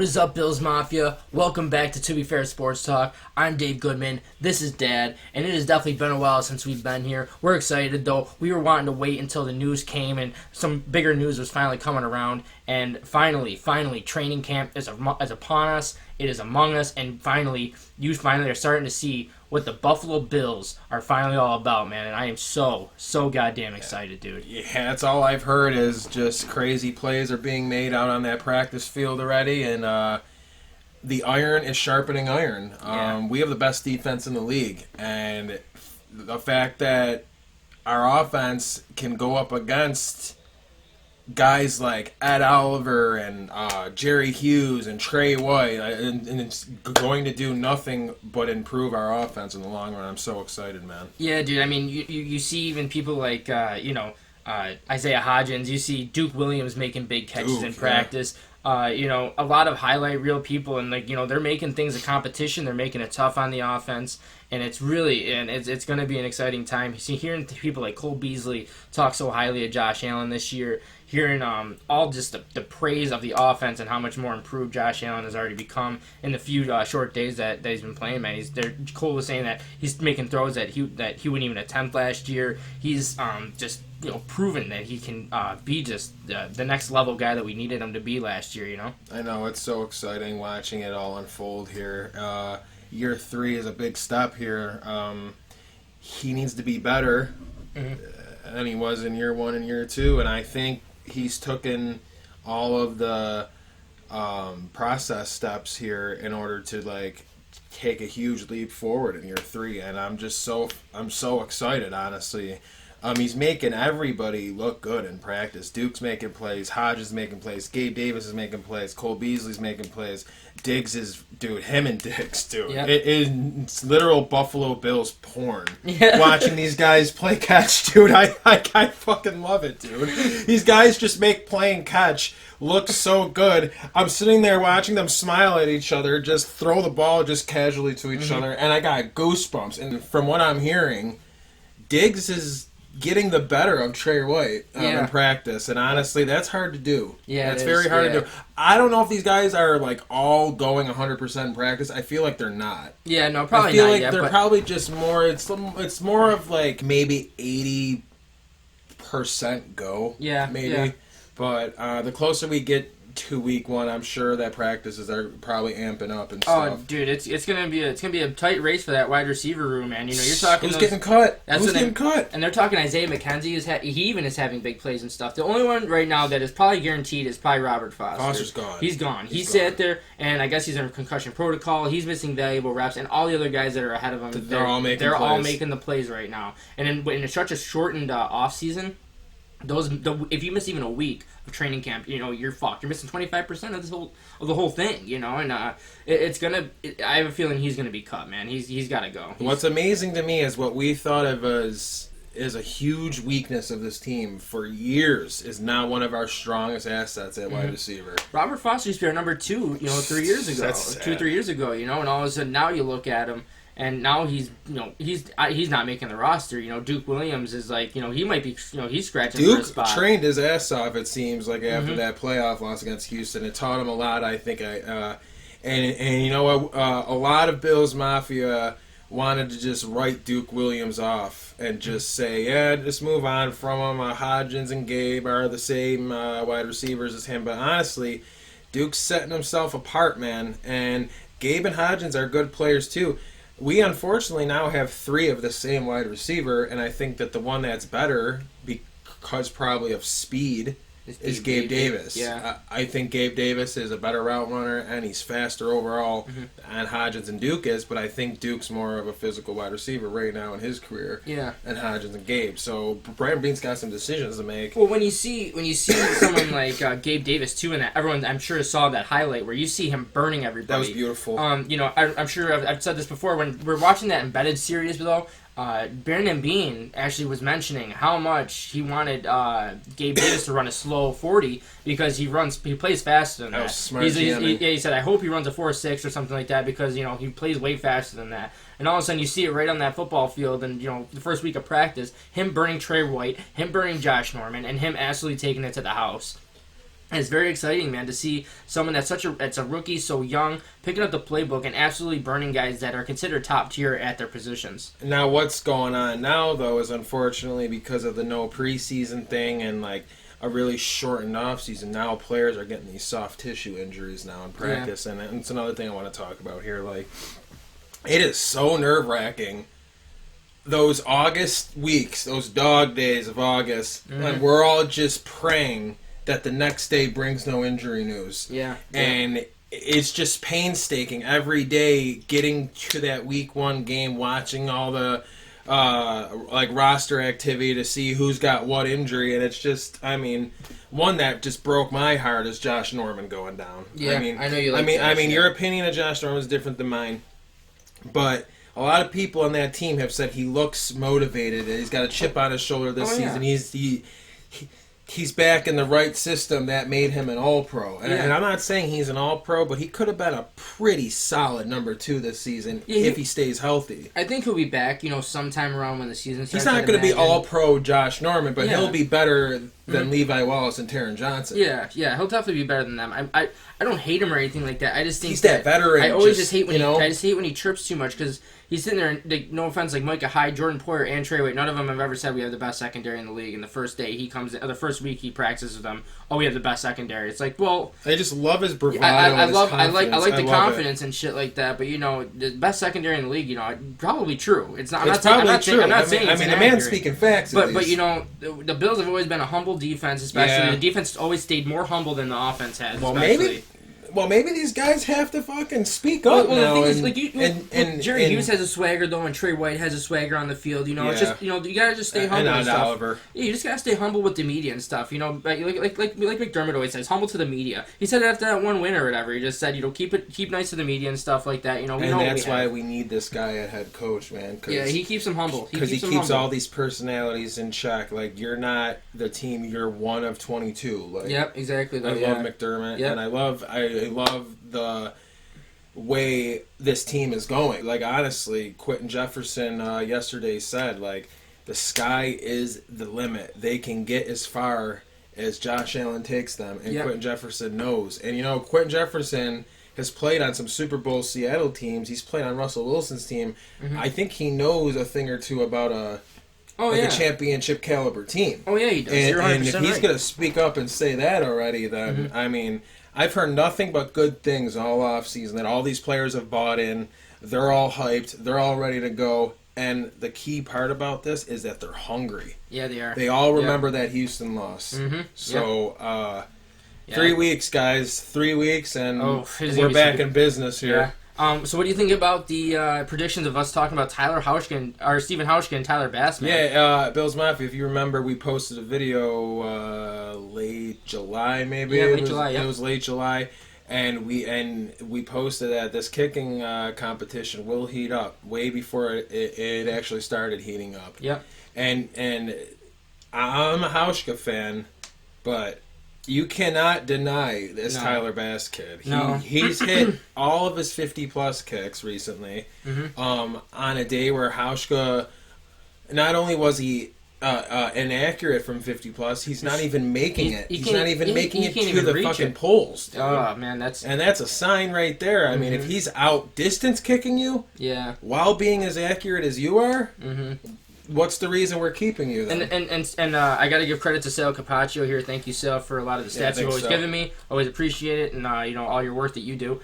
is up, Bills Mafia? Welcome back to Be Fair Sports Talk. I'm Dave Goodman. This is Dad, and it has definitely been a while since we've been here. We're excited, though. We were wanting to wait until the news came, and some bigger news was finally coming around. And finally, training camp is upon us. It is among us, and you finally are starting to see what the Buffalo Bills are finally all about, man. And I am so goddamn excited, dude. Yeah, that's all I've heard is just crazy plays are being made out on that practice field already, and the iron is sharpening iron. We have the best defense in the league, and the fact that our offense can go up against guys like Ed Oliver and Jerry Hughes and Trey White, and it's going to do nothing but improve our offense in the long run. I'm so excited, man. Yeah, dude. I mean, you see even people like Isaiah Hodgins. You see Duke Williams making big catches in practice. A lot of highlight reel people, and they're making things a competition. They're making it tough on the offense, and it's going to be an exciting time. You see, hearing people like Cole Beasley talk so highly of Josh Allen this year, hearing all just the praise of the offense and how much more improved Josh Allen has already become in the few short days that he's been playing, man. Cole was saying that he's making throws that he wouldn't even attempt last year. He's just proven that he can be just the next level guy that we needed him to be last year. I know, it's so exciting watching it all unfold here. Year 3 is a big step here. He needs to be better than he was in year 1 and year 2, and I think he's taken all of the process steps here in order to take a huge leap forward in year 3, and I'm so excited, honestly. He's making everybody look good in practice. Duke's making plays, Hodges is making plays, Gabe Davis is making plays, Cole Beasley's making plays, Diggs is, dude, him and Diggs, dude. Yep. It's literal Buffalo Bills porn. Yeah. Watching these guys play catch, dude, I fucking love it, dude. These guys just make playing catch look so good. I'm sitting there watching them smile at each other, just throw the ball just casually to each other, and I got goosebumps. And from what I'm hearing, Diggs is getting the better of Trey White in practice, and honestly, that's hard to do. Yeah, it's very hard to do. I don't know if these guys are all going 100% in practice. I feel like they're not. Yeah, no, probably not. I feel like yet, they're probably just more. It's more of maybe 80% go. Yeah, maybe. Yeah. But the closer we get to week 1, I'm sure that practices are probably amping up and stuff. Oh, dude, it's gonna be a tight race for that wide receiver room, man. You're talking who's getting cut. Who's getting cut? And they're talking Isaiah McKenzie. He even is having big plays and stuff. The only one right now that is probably guaranteed is probably Robert Foster. Foster's gone. He's gone. He sat there, and I guess he's under concussion protocol. He's missing valuable reps, and all the other guys that are ahead of him, they're all making the plays right now. And in such a shortened off season, if you miss even a week of training camp, you're fucked. You're missing 25% of the whole thing, and I have a feeling he's gonna be cut, man. He's got to go. What's amazing to me is what we thought of as is a huge weakness of this team for years is now one of our strongest assets at wide receiver. Robert Foster used to be our number 2, 3 years ago. That's 2-3 years ago, and all of a sudden now you look at him. And now he's not making the roster. Duke Williams is he might be, he's scratching for a spot. Duke trained his ass off, it seems like, after that playoff loss against Houston. It taught him a lot, I think. And you know what? A lot of Bills Mafia wanted to just write Duke Williams off and just say, yeah, just move on from him. Hodgins and Gabe are the same wide receivers as him. But honestly, Duke's setting himself apart, man. And Gabe and Hodgins are good players, too. We unfortunately now have 3 of the same wide receiver, and I think that the one that's better, because probably of speed, is Gabe Davis. Yeah. I think Gabe Davis is a better route runner, and he's faster overall than Hodgins and Duke is, but I think Duke's more of a physical wide receiver right now in his career than Hodgins and Gabe. So Brandon Beane's got some decisions to make. Well, when you see someone like Gabe Davis, too, and that everyone, I'm sure, saw that highlight where you see him burning everybody. That was beautiful. I'm sure I've said this before. When we're watching that embedded series, though, Brandon Beane actually was mentioning how much he wanted Gabe Davis to run a slow 40 because he plays faster than that. Was smart. He said, I hope he runs a 4.6 or something like that because he plays way faster than that. And all of a sudden you see it right on that football field, and the first week of practice, him burning Trey White, him burning Josh Norman, and him absolutely taking it to the house. And it's very exciting, man, to see someone that's that's a rookie, so young, picking up the playbook and absolutely burning guys that are considered top tier at their positions. Now, what's going on now, though, is unfortunately because of the no preseason thing and like a really shortened off season, now players are getting these soft tissue injuries now in practice, and it's another thing I want to talk about here. Like, it is so nerve-wracking. Those August weeks, those dog days of August, and we're all just praying that the next day brings no injury news. Yeah. And it's just painstaking every day getting to that week one game, watching all the like roster activity to see who's got what injury, and it's just, I mean, one that just broke my heart is Josh Norman going down. Yeah, I know you like I mean, Josh, your opinion of Josh Norman is different than mine, but a lot of people on that team have said he looks motivated. He's got a chip on his shoulder this season. He's back in the right system that made him an All-Pro. And I'm not saying he's an All-Pro, but he could have been a pretty solid number 2 this season if he stays healthy. I think he'll be back, sometime around when the season starts. He's not going to be All-Pro Josh Norman, but he'll be better than Levi Wallace and Taron Johnson. Yeah, he'll definitely be better than them. I don't hate him or anything like that. I just think he's that veteran. I always just hate when I just hate when he trips too much because he's sitting there. And, no offense, like Micah Hyde, Jordan Poyer, and Trey White. None of them have ever said we have the best secondary in the league. And the first day he comes, or the first week he practices with them, we have the best secondary. It's like, well, I just love his bravado. I like the confidence and shit like that. But the best secondary in the league, probably true. It's not. I'm not saying the man's speaking facts. But the Bills have always been a humble defense, especially. The defense always stayed more humble than the offense has. Well, maybe these guys have to fucking speak up now. The thing is, Jerry Hughes has a swagger though, and Trey White has a swagger on the field. It's just you gotta just stay humble and stuff. Oliver. Yeah, you just gotta stay humble with the media and stuff. Like McDermott always says, humble to the media. He said it after that one win or whatever. He just said, keep nice to the media and stuff like that. And that's why we need this guy at head coach, man. He keeps them humble. Because he keeps all these personalities in check. Like, you're not the team. You're one of 22. Like, yep, exactly. I love McDermott, and I love the way this team is going. Like, honestly, Quentin Jefferson yesterday said, like, the sky is the limit. They can get as far as Josh Allen takes them, and Quentin Jefferson knows. And, Quentin Jefferson has played on some Super Bowl Seattle teams. He's played on Russell Wilson's team. Mm-hmm. I think he knows a thing or two about a championship caliber team. Oh, yeah, he does. And if he's going to speak up and say that already, then, I mean, I've heard nothing but good things all offseason, that all these players have bought in. They're all hyped. They're all ready to go. And the key part about this is that they're hungry. Yeah, they are. They all remember that Houston loss. Mm-hmm. So, 3 weeks, guys. 3 weeks, and we're back in business here. Yeah. So what do you think about the predictions of us talking about Stephen Hauschka and Tyler Bass? Yeah, Bills Mafia, if you remember, we posted a video late July, maybe. Yeah, late July. It was late July, and we posted that this kicking competition will heat up way before it actually started heating up. Yep. And I'm a Hauschka fan, but you cannot deny this Tyler Bass kid. He's hit all of his 50-plus kicks recently on a day where Hauschka, not only was he inaccurate from 50-plus, he's not even making it. He's not even making it to the fucking poles. Dude. Oh, man, that's a sign right there. I mean, if he's out distance kicking you while being as accurate as you are, what's the reason we're keeping you then? And I got to give credit to Sal Capaccio here. Thank you, Sal, for a lot of the stats you've always given me. Always appreciate it, and all your work that you do.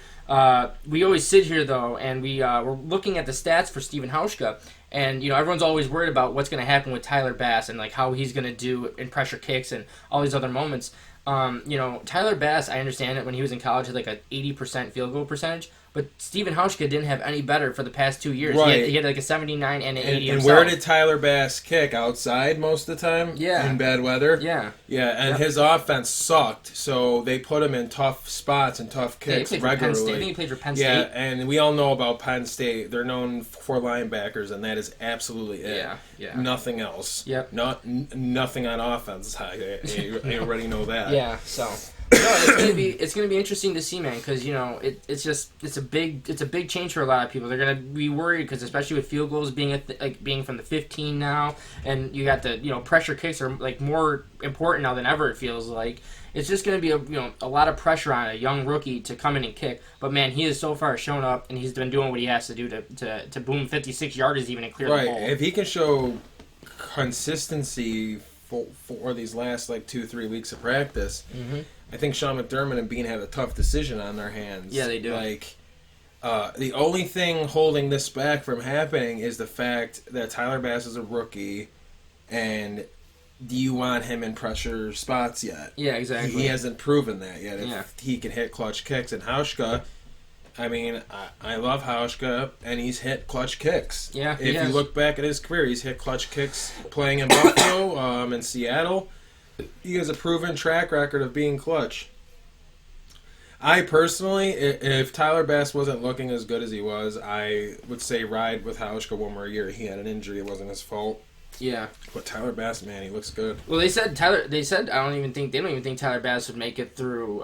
We always sit here though, and we're looking at the stats for Stephen Hauschka, and everyone's always worried about what's going to happen with Tyler Bass and like how he's going to do in pressure kicks and all these other moments. Tyler Bass, I understand it when he was in college had like an 80% field goal percentage. But Stephen Hauschka didn't have any better for the past 2 years. Right. He had like a 79 and an 80 And where did Tyler Bass kick? Outside most of the time? Yeah. In bad weather? Yeah. Yeah, and his offense sucked, so they put him in tough spots and tough kicks regularly. I think he played for Penn State. Yeah, and we all know about Penn State. They're known for linebackers, and that is absolutely it. Yeah. Nothing else. Yep. Nothing on offense. You already know that. Yeah, so... it's gonna be interesting to see, man, because it's a big change for a lot of people. They're gonna be worried because especially with field goals being being from the 15 now, and you got the pressure kicks are like more important now than ever. It feels like, it's just going to be a lot of pressure on a young rookie to come in and kick. But man, he has so far shown up, and he's been doing what he has to do to boom 56 yarders even and clear the hole. If he can show consistency for these last 2-3 weeks of practice, I think Sean McDermott and Bean have a tough decision on their hands. Yeah, they do. The only thing holding this back from happening is the fact that Tyler Bass is a rookie, and do you want him in pressure spots yet? Yeah, exactly. He hasn't proven that yet. If he can hit clutch kicks, and Hauschka, I mean, I love Hauschka, and he's hit clutch kicks. Yeah, if you look back at his career, he's hit clutch kicks playing in Buffalo, in Seattle. He has a proven track record of being clutch. I personally, if Tyler Bass wasn't looking as good as he was, I would say ride with Hauschka one more year. He had an injury; it wasn't his fault. Yeah. But Tyler Bass, man, he looks good. Well, they said they don't even think Tyler Bass would make it through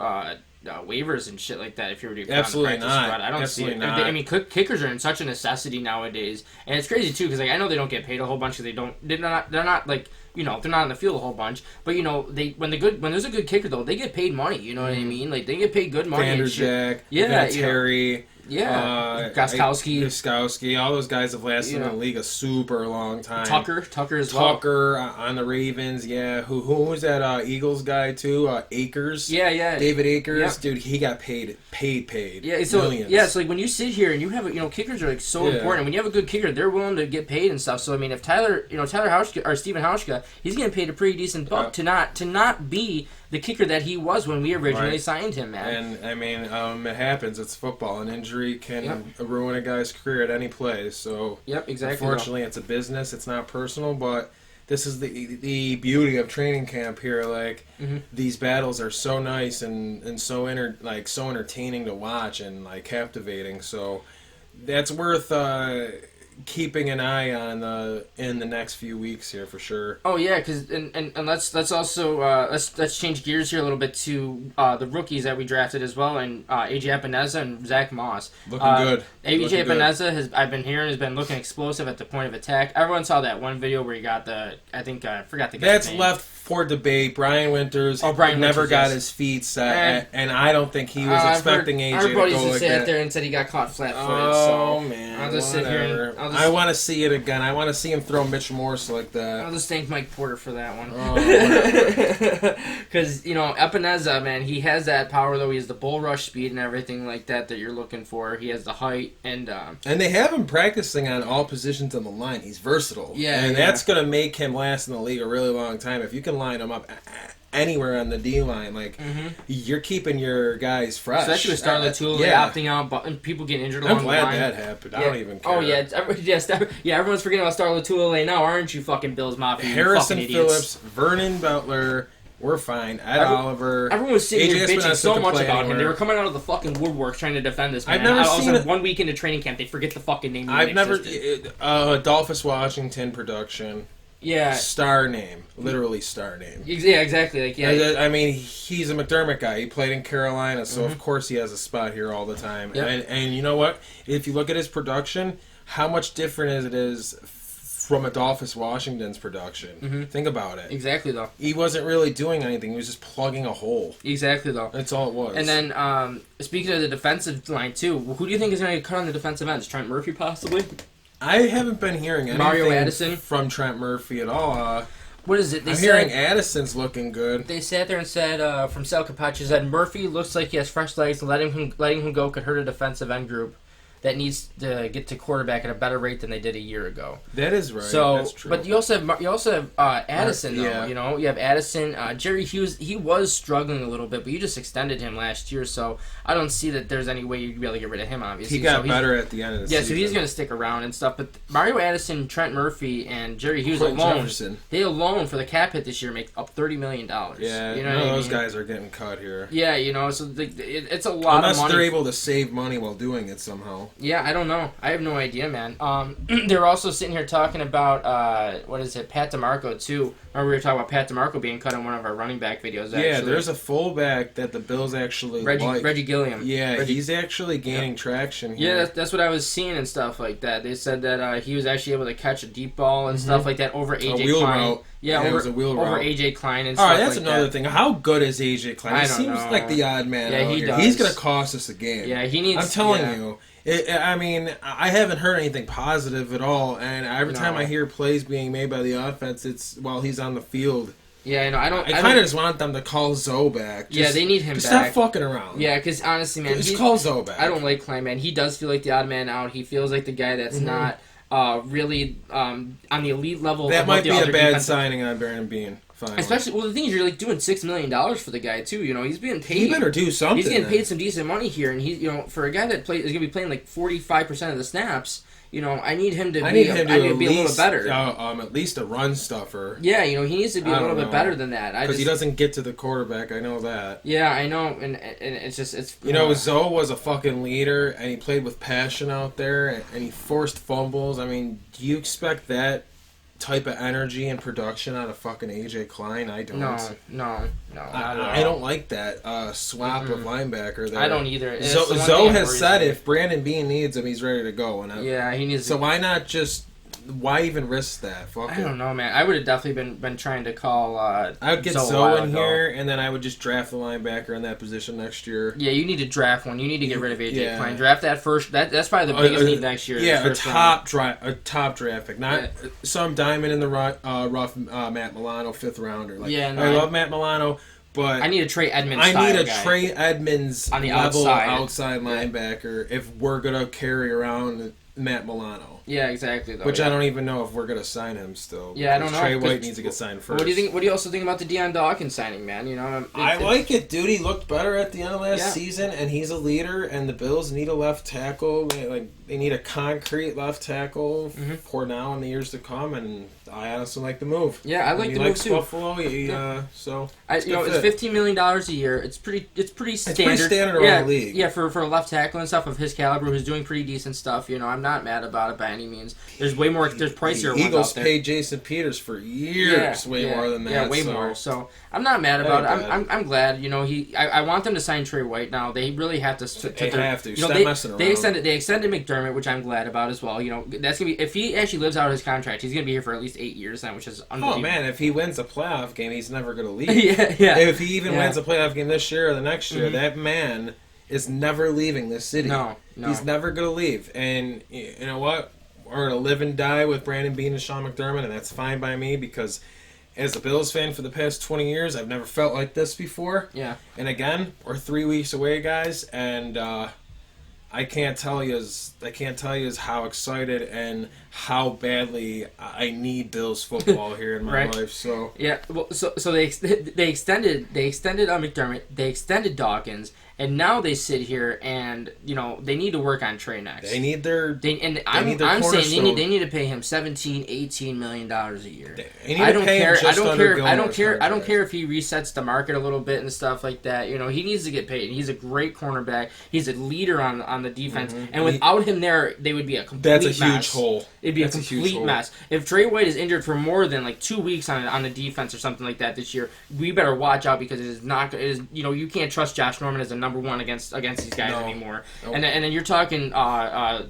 waivers and shit like that if you were to go absolutely on the practice squad. I don't absolutely see it. Not. I mean, kickers are in such a necessity nowadays, and it's crazy too because I know they don't get paid a whole bunch because they're not they're not in the field a whole bunch. But when there's a good kicker though, they get paid money. You know what I mean? Like they get paid good money. Vanderjagt, Terry. Gostkowski, all those guys have lasted in the league a super long time. Tucker as well. Tucker on the Ravens, yeah. Who was that Eagles guy too? Akers. Yeah. David Akers, dude, he got paid. Yeah, so millions. So like when you sit here and you have kickers are so important. When you have a good kicker, they're willing to get paid and stuff. So I mean, if Tyler Hauschka or Steven Hauschka, he's getting paid a pretty decent buck to not be the kicker that he was when we originally signed him, man. And I mean, it happens. It's football. An injury can ruin a guy's career at any play. So exactly. Unfortunately, it's a business. It's not personal, but this is the beauty of training camp here. These battles are so nice and so so entertaining to watch and captivating. So that's worth keeping an eye on in the next few weeks here for sure. Oh yeah, because and let's also let's change gears here a little bit to the rookies that we drafted as well, and AJ Epineza and Zach Moss. Looking good. AJ Epineza has been looking explosive at the point of attack. Everyone saw that one video where he got I forgot the guy's That's name. left for debate. Brian Winters never got his feet set, and I don't think he was expecting AJ to go like that. Everybody sat there and said he got caught flat-footed. Oh man, I'll just sit here. I want to see it again. I want to see him throw Mitch Morse like that. I'll just thank Mike Porter for that one. Because Epineza, man, he has that power though. He has the bull rush speed and everything like that you're looking for. He has the height and they have him practicing on all positions on the line. He's versatile. Yeah, and that's gonna make him last in the league a really long time. If you can line him up anywhere on the D line, you're keeping your guys fresh. Especially with Star Lotulelei opting out, but people getting injured along the line. I'm glad that happened. I don't even care. Oh yeah, everyone's forgetting about Star Lotulelei now, aren't you, fucking Bills Mafia? Harrison you Phillips, Vernon Butler, we're fine. Oliver. Everyone was sitting here bitching so much about anywhere. him. They were coming out of the fucking woodwork trying to defend this man. I've never seen it. 1 week into training camp, they forget the fucking name. I've never. Adolphus Washington production. Yeah. Star name. Literally star name. Yeah, exactly. I mean, he's a McDermott guy. He played in Carolina, so of course he has a spot here all the time. Yep. And you know what? If you look at his production, how much different it is from Adolphus Washington's production. Think about it. Exactly, though. He wasn't really doing anything. He was just plugging a hole. Exactly, though. That's all it was. And then, speaking of the defensive line, too, who do you think is going to get cut on the defensive ends? Trent Murphy, possibly? I haven't been hearing anything Mario Addison from Trent Murphy at all. What is it? I'm hearing Addison's looking good. They sat there and said, from Sal Capaccio, said Murphy looks like he has fresh legs, and letting him go could hurt a defensive end group that needs to get to quarterback at a better rate than they did a year ago. That is right. So, that's true. But you also have Addison, though. Yeah. You know, you have Addison. Jerry Hughes, he was struggling a little bit, but you just extended him last year, so I don't see that there's any way you'd be able to get rid of him, obviously. He got better at the end of the season. Yeah, so he's going to stick around and stuff. But Mario Addison, Trent Murphy, and Jerry Hughes they alone for the cap hit this year make up $30 million. Yeah, you know none of those guys are getting cut here. Yeah, you know, so it's a lot of money. Unless they're able to save money while doing it somehow. Yeah, I don't know. I have no idea, man. They're also sitting here talking about, Pat DeMarco, too. Remember we were talking about Pat DeMarco being cut in one of our running back videos, actually. Yeah, there's a fullback that the Bills actually like. Reggie Gilliam. Yeah, he's actually gaining traction here. Yeah, that's what I was seeing and stuff like that. They said that he was actually able to catch a deep ball and stuff like that over AJ Klein. Route. Yeah, it was a wheel over route. AJ Klein and All stuff right, that's like another that. thing. How good is AJ Klein? I He don't seems know. like the odd man out he here. does. He's going to cost us a game. Yeah, he needs. I'm telling you. I mean, I haven't heard anything positive at all, and every time I hear plays being made by the offense, it's while he's on the field. Yeah, I know. I kind of just want them to call Zoe back. Yeah, they need him just back. Stop fucking around. Yeah, because honestly, man, just call Zoe back. I don't like Klein, man. He does feel like the odd man out. He feels like the guy that's not really on the elite level. That might be a bad defensive signing on Brandon Beane. Finally. Especially, well, the thing is, you're like doing $6 million for the guy too. You know, he's being paid. He better do something. He's getting paid some decent money here, and he, you know, for a guy that is going to be playing like 45% of the snaps. You know, I need him to be a little better. At least a run stuffer. Yeah, you know, he needs to be a little bit better than that. Because he doesn't get to the quarterback. I know that. Yeah, I know, and it's just Zoe was a fucking leader, and he played with passion out there, and he forced fumbles. I mean, do you expect that type of energy and production out of fucking AJ Klein? I don't. No. I don't like that swap of linebacker there. I don't either. Zoe has said if Brandon Beane needs him, he's ready to go. And he needs. So why not just? Why even risk that? I don't know, man. I would have definitely been trying to call. I would get Zoe in here, and then I would just draft the linebacker in that position next year. Yeah, you need to draft one. You need to get rid of AJ Klein. Draft that first. That's probably the biggest need next year. Yeah, a top draft pick, not some diamond in the rough Matt Milano 5th rounder. I love Matt Milano. But I need a Trey Edmonds. I need a Trey Edmonds on the level outside linebacker if we're gonna carry around Matt Milano. Yeah, exactly. Though, Which I don't even know if we're gonna sign him still. Yeah, I don't know. Trey White needs to get signed first. What do you think? What do you also think about the Deion Dawkins signing, man? You know, I like it, dude. He looked better at the end of last season, and he's a leader. And the Bills need a left tackle. They need a concrete left tackle for now and the years to come. And I honestly like the move. Yeah, I like the move too. Buffalo, so it's $15 million a year. It's pretty standard. It's pretty standard around the league. Yeah, for a left tackle and stuff of his caliber, who's doing pretty decent stuff. You know, I'm not mad about it by any means. There's way more. There's pricier ones Eagles out there. paid Jason Peters for years, more than that. Yeah, way more. So I'm not mad about it. I'm glad. You know, I want them to sign Trey White now. They really have to. They have to. Stop messing around. They extended McDermott, which I'm glad about as well. You know, that's gonna be if he actually lives out his contract, he's gonna be here for at least 8 years now, which is unbelievable. Oh man, if he wins a playoff game, he's never gonna leave. yeah. If he even wins a playoff game this year or the next year, that man is never leaving this city. No. He's never gonna leave. And you know what? We're gonna live and die with Brandon Beane and Sean McDermott, and that's fine by me because as a Bills fan for the past 20 years, I've never felt like this before. Yeah. And again, we're 3 weeks away, guys, and I can't tell you how excited and how badly I need Bills football here in my life. So yeah, well, so they extended McDermott, they extended Dawkins, and now they sit here and they need to work on Trey next. They need their. I'm saying they need to pay him $17-18 million a year. I don't care if he resets the market a little bit and stuff like that. He needs to get paid. He's a great cornerback. He's a leader on the defense, and without him there, they would be a complete mess. That's a huge hole. It'd be a complete mess. If Trey White is injured for more than like 2 weeks on the defense or something like that this year, we better watch out because it is not. It is you can't trust Josh Norman as a number one against these guys anymore. Nope. And then you're talking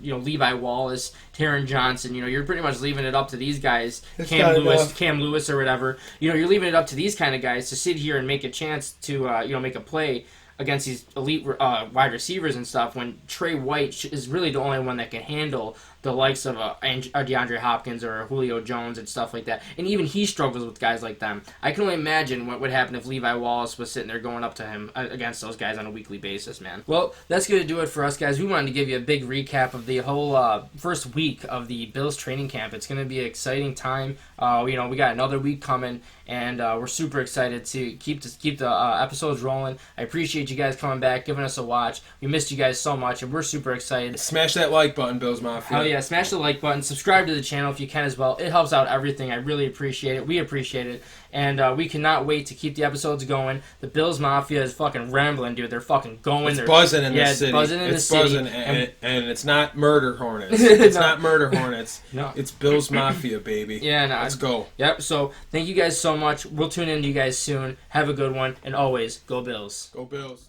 Levi Wallace, Taron Johnson. You're pretty much leaving it up to these guys. Cam Lewis or whatever. You're leaving it up to these kind of guys to sit here and make a chance to make a play against these elite wide receivers and stuff when Trey White is really the only one that can handle the likes of DeAndre Hopkins or Julio Jones and stuff like that. And even he struggles with guys like them. I can only imagine what would happen if Levi Wallace was sitting there going up to him against those guys on a weekly basis, man. Well, that's going to do it for us, guys. We wanted to give you a big recap of the whole first week of the Bills training camp. It's going to be an exciting time. We got another week coming, and we're super excited to keep the episodes rolling. I appreciate you guys coming back, giving us a watch. We missed you guys so much, and we're super excited. Smash that like button, Bills Mafia. Oh yeah, smash the like button. Subscribe to the channel if you can as well. It helps out everything. I really appreciate it. We appreciate it. And we cannot wait to keep the episodes going. The Bills Mafia is fucking rambling, dude. They're fucking going. It's buzzing in the city. It's buzzing in the city. And it's not murder hornets. It's not murder hornets. No. It's Bills Mafia, baby. Yeah, no. Let's go. Yep, so thank you guys so much. We'll tune in to you guys soon. Have a good one. And always, go Bills. Go Bills.